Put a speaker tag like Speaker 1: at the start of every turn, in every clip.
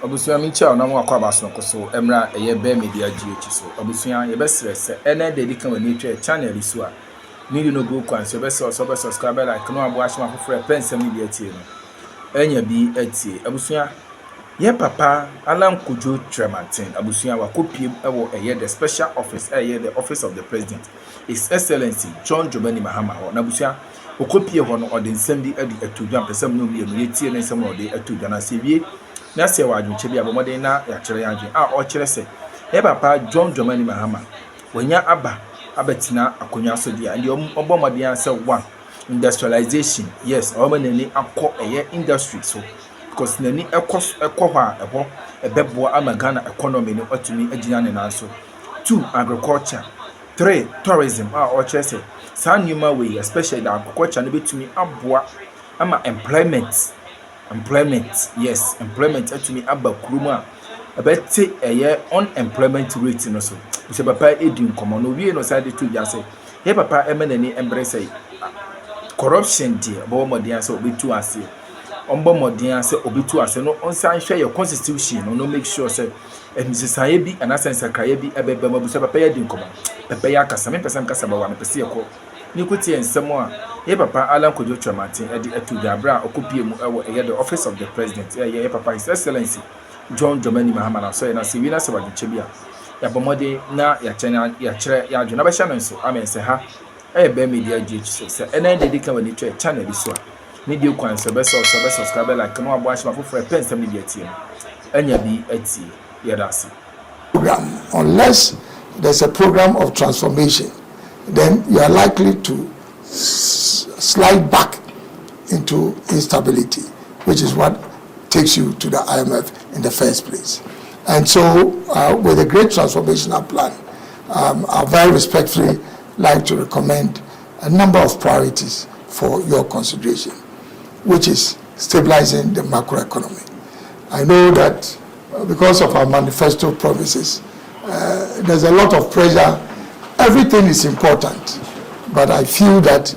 Speaker 1: Obusua mincha na mo akwa baso koso emra eye be media GH so obusua ye be stress ene de di kan wani twa channel so a ni no go kwan so be subscribe like no abo ahima foforo pensem ni bi atie no enya bi atie obusua ye papa Alan Kojo Kyeremanteng abusua wakopiem ewo eye the special office eye the office of the president His Excellency Goodnews-Mahama na abusua okopie ho no ode nsem bi adi atudwan pesem no bi no yetie ne nsem no ode atudwan na sewie na se wa adwuche bi abomode na ya kire ya adwen a o kire se ye papa Goodnews-Mahama wanya abatina akonya so dia ndi obomode ya se one industrialization yes o manani akọ eye industry so because nani ekọ ha ebo ebebo ama Ghana economy ni otumi agina ne nanso 2 agriculture 3 tourism o kire se sa nyuma we especially the agriculture no betumi aboa ama employment yes employment atumi aba kuruma abete eye unemployment rate no so se papa edin komo no wie no side to jase he papa emenani embrace corruption dia bo modern so obitu ase ombo modern ase obitu ase no onsan hwe your constitution no make sure say enisesaye bi anasense kraye bi ebebe mabusa papa edin komo papa ya kasa me person kasa ba wa me pese ko ni kuti ensem a ye papa Alan Kojo Kyeremanteng edi atudabra okopie mu ewo eye the office of the president ye papa His Excellency Goodnews-Mahama na so ye na se wi na se wadche bia ya bomode na ya kire ya adwena ba hya no so amense ha be media GH so se ene de dika wani twa channel so ni di kwan so be subscribe like no abo ahima foforo pensem ni bi atie anya bi atie ya dasi
Speaker 2: program unless there's a program of transformation, then you are likely to slide back into instability, which is what takes you to the IMF in the first place. And so with a great transformational plan, I very respectfully like to recommend a number of priorities for your consideration, which is stabilizing the macroeconomy. I know that because of our manifesto promises, there's a lot of pressure. Everything is important, but I feel that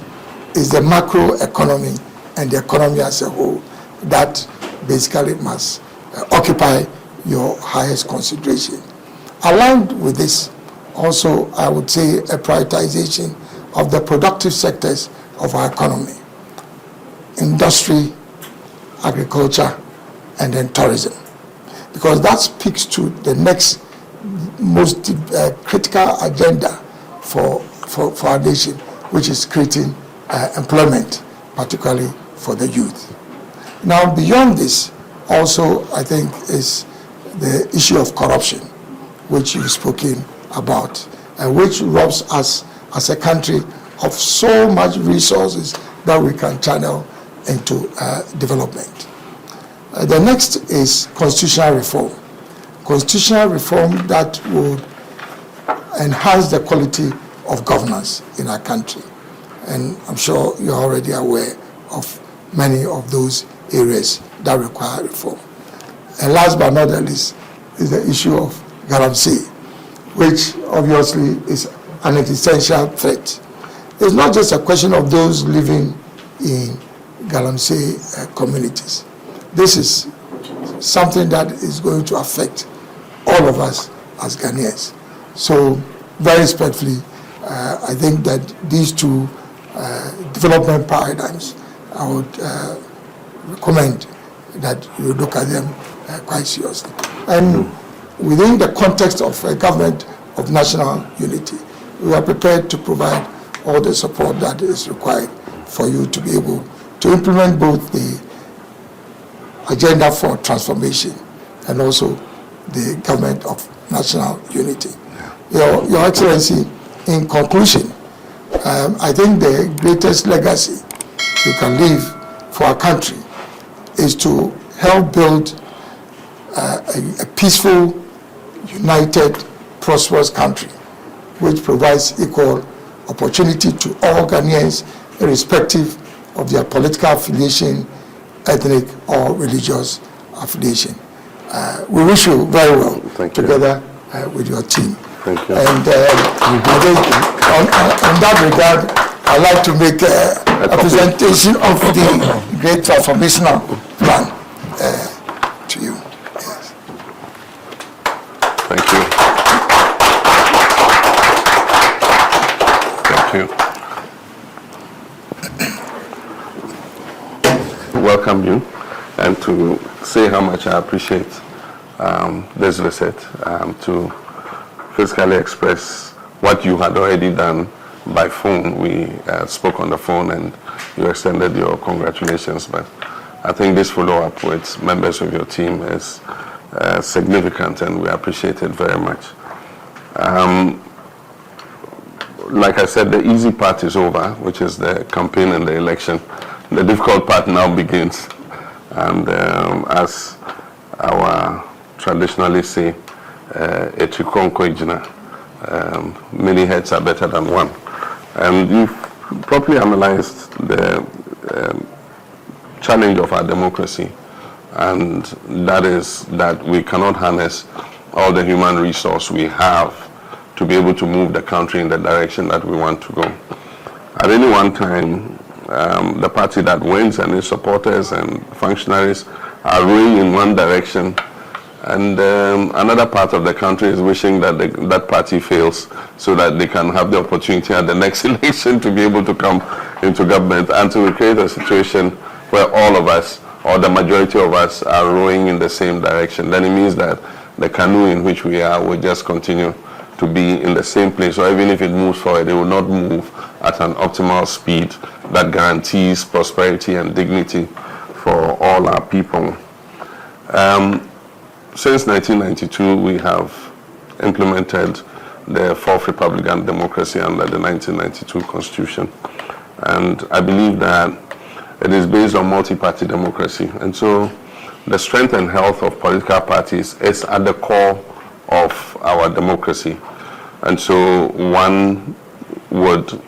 Speaker 2: it's the macroeconomy and the economy as a whole that basically must occupy your highest consideration. Aligned with this, also I would say a prioritization of the productive sectors of our economy: industry, agriculture, and then tourism, because that speaks to the next most critical agenda for our nation, which is creating employment, particularly for the youth. Now, beyond this, also I think is the issue of corruption, which you've spoken about, and which robs us as a country of so much resources that we can channel into development. The next is constitutional reform. Constitutional reform that would enhance the quality of governance in our country. And I'm sure you're already aware of many of those areas that require reform. And last but not the least is the issue of Galamsey, which obviously is an existential threat. It's not just a question of those living in Galamsey communities. This is something that is going to affect all of us as Ghanaians. So, very respectfully, I think that these two development paradigms, I would recommend that you look at them quite seriously. And within the context of a government of national unity, we are prepared to provide all the support that is required for you to be able to implement both the agenda for transformation and also the government of national unity. Your Excellency, in conclusion, I think the greatest legacy you can leave for our country is to help build a peaceful, united, prosperous country which provides equal opportunity to all Ghanaians, irrespective of their political affiliation, ethnic or religious affiliation. We wish you very well together with your team.
Speaker 3: Thank you.
Speaker 2: And I think on that regard, I'd like to make a presentation of the great transformational plan to you. Yes.
Speaker 3: Thank you. Thank you. Welcome you, and to say how much I appreciate this visit, to physically express what you had already done by phone. We spoke on the phone and you extended your congratulations, but I think this follow-up with members of your team is significant, and we appreciate it very much. Like I said, the easy part is over, which is the campaign and the election. The difficult part now begins, and as our traditionally say, many heads are better than one. And you've properly analyzed the challenge of our democracy, and that is that we cannot harness all the human resource we have to be able to move the country in the direction that we want to go. At any one time, the party that wins and its supporters and functionaries are rowing in one direction, and another part of the country is wishing that that party fails so that they can have the opportunity at the next election to be able to come into government, and to create a situation where all of us, or the majority of us, are rowing in the same direction. Then it means that the canoe in which we are will just continue to be in the same place, or even if it moves forward, it will not move at an optimal speed that guarantees prosperity and dignity for all our people. Since 1992, we have implemented the Fourth Republican Democracy under the 1992 Constitution. And I believe that it is based on multi-party democracy. And so the strength and health of political parties is at the core of our democracy. And so one would,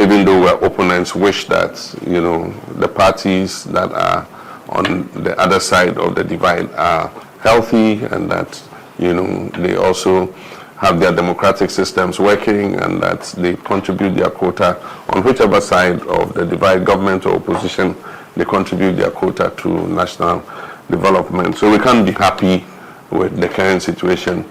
Speaker 3: even though we're opponents, wish that, the parties that are on the other side of the divide are healthy, and that, they also have their democratic systems working, and that they contribute their quota on whichever side of the divide, government or opposition, they contribute their quota to national development. So we can't be happy with the current situation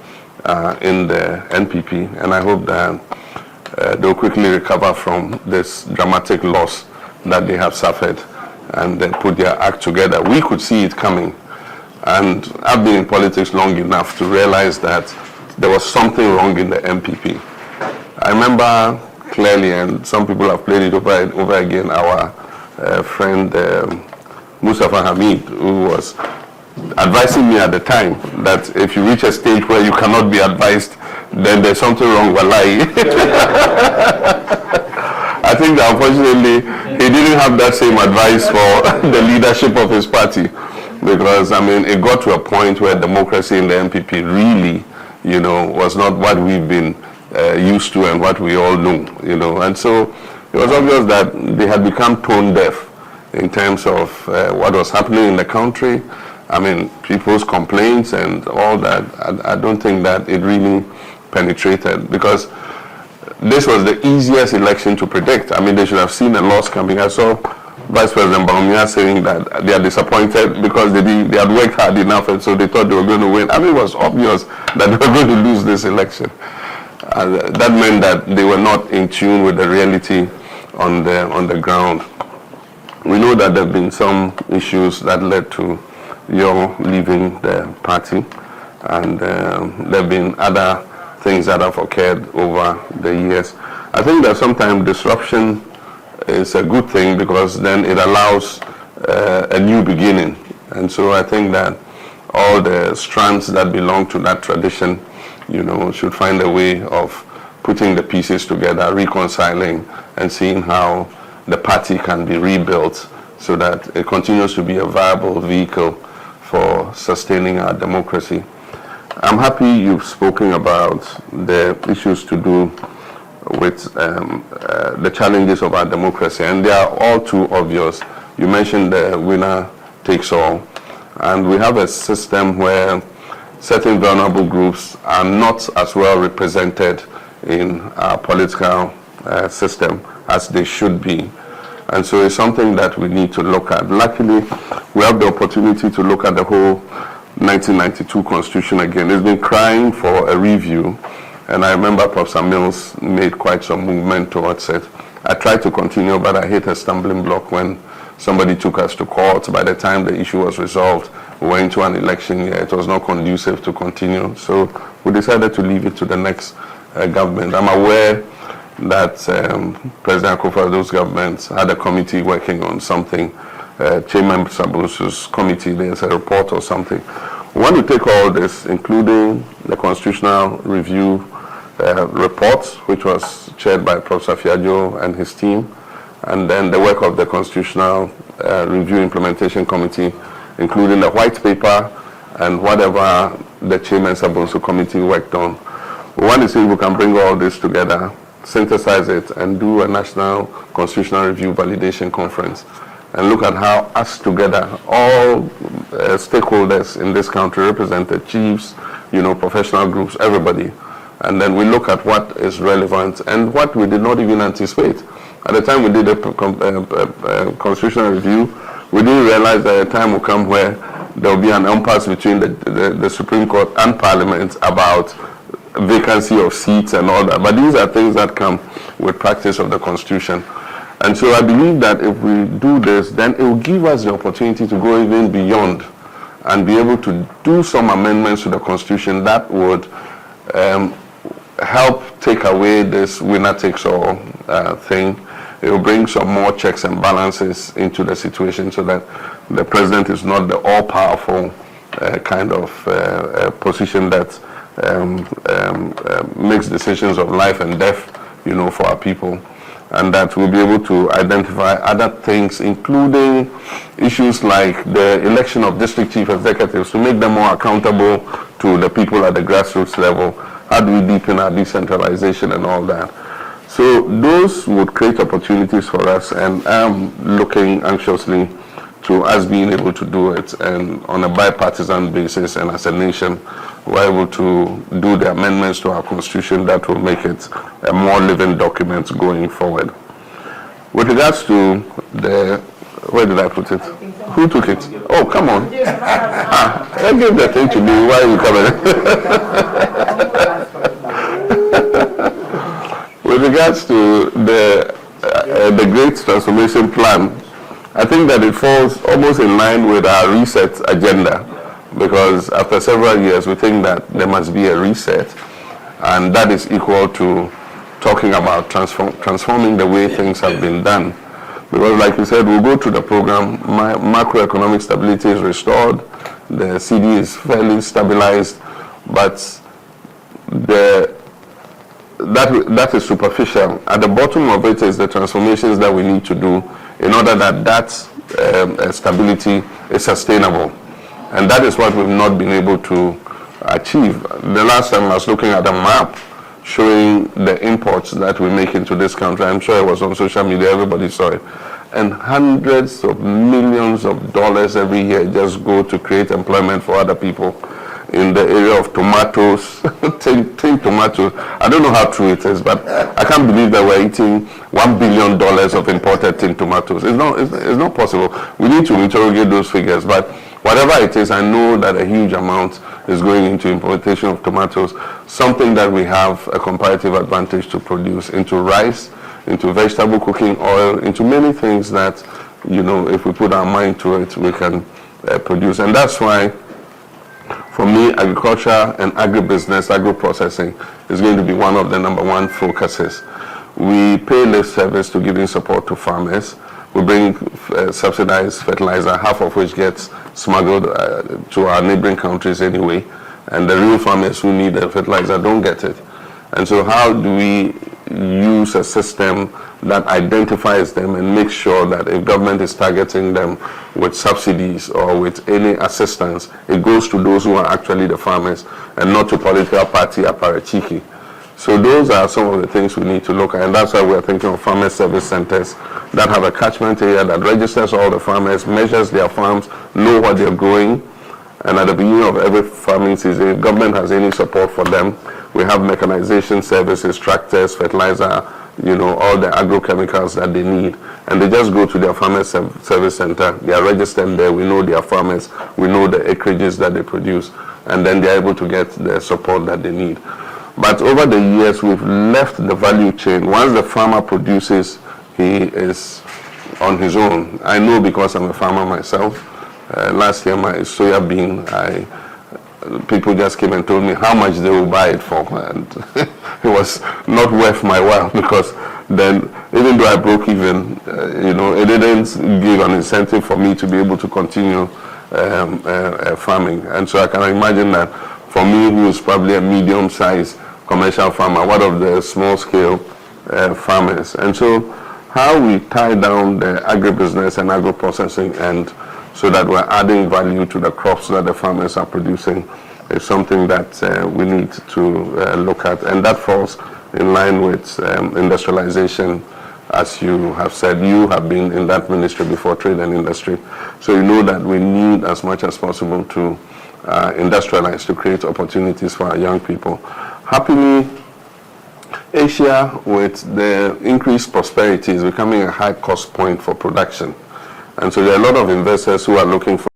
Speaker 3: in the NPP, and I hope that they'll quickly recover from this dramatic loss that they have suffered, and then put their act together. We could see it coming, and I've been in politics long enough to realize that there was something wrong in the NPP. I remember clearly, and some people have played it over again, our friend Mustafa Hamid, who was advising me at the time that if you reach a stage where you cannot be advised, then there's something wrong, wallahi. I think that unfortunately he didn't have that same advice for the leadership of his party, because it got to a point where democracy in the NPP really, was not what we've been used to and what we all know, and so it was obvious that they had become tone deaf in terms of what was happening in the country. People's complaints and all that, I don't think that it really penetrated, because this was the easiest election to predict. They should have seen a loss coming. I saw Vice President Bawumia saying that they are disappointed because they had worked hard enough, and so they thought they were going to win. It was obvious that they were going to lose this election. That meant that they were not in tune with the reality on the ground. We know that there have been some issues that led to your leaving the party, and there have been other things that have occurred over the years. I think that sometimes disruption is a good thing, because then it allows a new beginning. And so I think that all the strands that belong to that tradition, should find a way of putting the pieces together, reconciling, and seeing how the party can be rebuilt so that it continues to be a viable vehicle for sustaining our democracy. I'm happy you've spoken about the issues to do with the challenges of our democracy, and they are all too obvious. You mentioned the winner takes all, and we have a system where certain vulnerable groups are not as well represented in our political system as they should be. And so it's something that we need to look at. Luckily, we have the opportunity to look at the whole 1992 Constitution again. It's been crying for a review, and I remember Professor Mills made quite some movement towards it. I tried to continue, but I hit a stumbling block when somebody took us to court. By the time the issue was resolved, we went into an election year. It was not conducive to continue, so we decided to leave it to the next government. I'm aware that President Akufo-Addo's government had a committee working on something. Chairman Sabusu's committee, there's a report or something. We want to take all this, including the constitutional review report, which was chaired by Professor Fiajo and his team, and then the work of the Constitutional Review Implementation Committee, including the white paper and whatever the Chairman Sabusu committee worked on. We want to see if we can bring all this together, synthesize it, and do a national constitutional review validation conference, and look at how us together, all stakeholders in this country, represented chiefs, professional groups, everybody, and then we look at what is relevant and what we did not even anticipate. At the time we did a constitutional review, we didn't realize that a time will come where there will be an impasse between the Supreme Court and Parliament about vacancy of seats and all that. But these are things that come with practice of the Constitution. And so I believe that if we do this, then it will give us the opportunity to go even beyond and be able to do some amendments to the Constitution that would help take away this winner-takes-all thing. It will bring some more checks and balances into the situation so that the president is not the all-powerful kind of position that makes decisions of life and death, for our people. And that we'll be able to identify other things, including issues like the election of district chief executives, to make them more accountable to the people at the grassroots level. How do we deepen our decentralization and all that? So those would create opportunities for us, and I'm looking anxiously to us being able to do it, and on a bipartisan basis, and as a nation, we're able to do the amendments to our Constitution that will make it a more living document going forward. With regards to where did I put it? Who took it? Oh, come on. I gave the thing to me. Why are you coming? With regards to the Great Transformation Plan, I think that it falls almost in line with our reset agenda, because after several years we think that there must be a reset, and that is equal to talking about transforming the way things have been done. Because like you said, we'll go through the program, macroeconomic stability is restored, the CD is fairly stabilized, but that is superficial. At the bottom of it is the transformations that we need to do in order that stability is sustainable. And that is what we've not been able to achieve. The last time I was looking at a map showing the imports that we make into this country. I'm sure it was on social media, everybody saw it. And hundreds of millions of dollars every year just go to create employment for other people. In the area of tomatoes, tin tomatoes. I don't know how true it is, but I can't believe that we're eating $1 billion of imported tin tomatoes. It's not possible. We need to interrogate those figures, but whatever it is, I know that a huge amount is going into importation of tomatoes, something that we have a comparative advantage to produce, into rice, into vegetable cooking oil, into many things that, if we put our mind to it, we can produce. And that's why, for me, agriculture and agribusiness, agro-processing is going to be one of the number one focuses. We pay lip service to giving support to farmers. We bring subsidized fertilizer, half of which gets smuggled to our neighboring countries anyway. And the real farmers who need the fertilizer don't get it. And so how do we use a system that identifies them and makes sure that if government is targeting them with subsidies or with any assistance, it goes to those who are actually the farmers and not to political party apparatchiki. So those are some of the things we need to look at, and that's why we're thinking of farmer service centers that have a catchment area that registers all the farmers, measures their farms, know what they're growing, and at the beginning of every farming season, if government has any support for them, we have mechanization services, tractors, fertilizer, you know, all the agrochemicals that they need. And they just go to their farmers service center. They are registered there. We know their farmers. We know the acreages that they produce. And then they're able to get the support that they need. But over the years, we've left the value chain. Once the farmer produces, he is on his own. I know because I'm a farmer myself. Last year, my soya bean, people just came and told me how much they will buy it for, and it was not worth my while, because then, even though I broke even, you know, it didn't give an incentive for me to be able to continue farming. And so I can imagine that for me, who is probably a medium-sized commercial farmer, one of the small-scale farmers. And so how we tie down the agribusiness and agro-processing, and so that we're adding value to the crops that the farmers are producing, is something that we need to look at. And that falls in line with industrialization. As you have said, you have been in that ministry before, trade and industry. So you know that we need as much as possible to industrialize, to create opportunities for our young people. Happily, Asia, with the increased prosperity, is becoming a high cost point for production. And so there are a lot of investors who are looking for